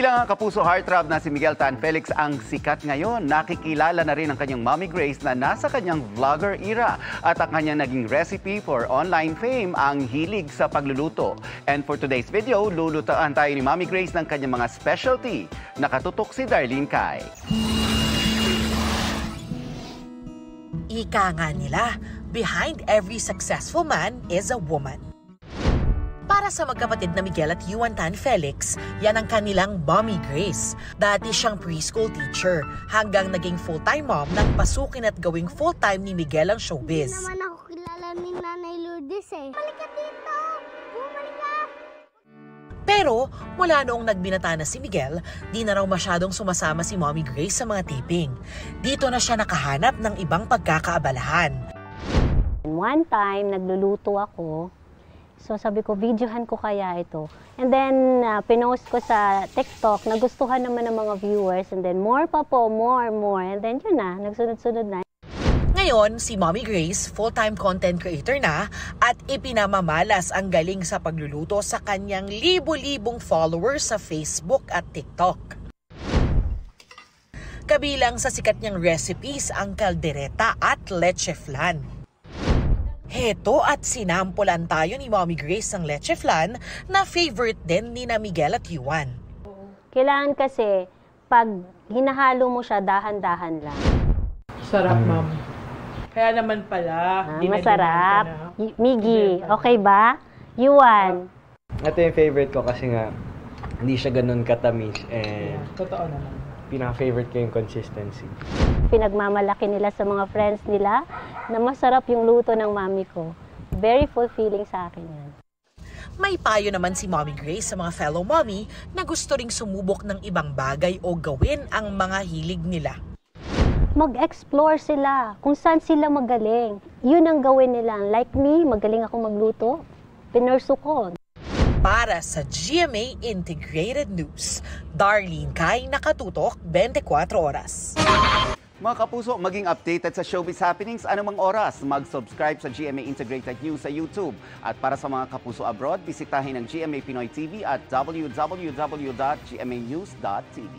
Kabilang ang kapuso heartthrob na si Miguel Tan Felix ang sikat ngayon. Nakikilala na rin ang kanyang Mommy Grace na nasa kanyang vlogger era. At ang kanyang naging recipe for online fame ang hilig sa pagluluto. And for today's video, lulutaan tayo ni Mommy Grace ng kanyang mga specialty. Nakatutok si Darlene Kai. Ika nga nila, behind every successful man is a woman. Para sa magkapatid na Miguel at Yuan Tan Felix, yan ang kanilang Mommy Grace. Dati siyang preschool teacher hanggang naging full-time mom nang pasukin at gawing full-time ni Miguel ang showbiz. Hindi naman ako kilala ni Nanay Lourdes eh. Halika dito! Bumalik ka! Pero mula noong nagbinata na si Miguel, di na raw masyadong sumasama si Mommy Grace sa mga taping. Dito na siya nakahanap ng ibang pagkakaabalahan. One time, nagluluto ako. So sabi ko, videohan ko kaya ito. And then, pinost ko sa TikTok, nagustuhan naman ng mga viewers. And then, more pa po, more. And then, yun na, nagsunod-sunod na. Ngayon, si Mommy Grace, full-time content creator na at ipinamamalas ang galing sa pagluluto sa kanyang libo-libong followers sa Facebook at TikTok. Kabilang sa sikat niyang recipes ang kaldereta at leche flan. Heto at sinampulan tayo ni Mommy Grace ang leche flan na favorite din ni na Miguel at Yuan. Kailangan kasi, pag hinahalo mo siya, dahan-dahan lang. Sarap, ma'am. Kaya naman pala. Masarap. Miggy, okay ba? Yuan. Ito yung favorite ko kasi nga, hindi siya ganun katamis and Totoo naman. pinaka-favorite ko yung consistency. Pinagmamalaki nila sa mga friends nila na masarap yung luto ng mami ko. Very fulfilling sa akin yan. May payo naman si Mommy Grace sa mga fellow mommy na gusto ring sumubok ng ibang bagay o gawin ang mga hilig nila. Mag-explore sila kung saan sila magaling. Yun ang gawin nila. Like me, magaling ako magluto. Pinursu ko. Para sa GMA Integrated News, Darlene Kai, Nakatutok, 24 Oras. Mga kapuso, maging updated sa showbiz happenings anumang oras. Mag-subscribe sa GMA Integrated News sa YouTube. At para sa mga kapuso abroad, bisitahin ang GMA Pinoy TV at www.gmanews.tv.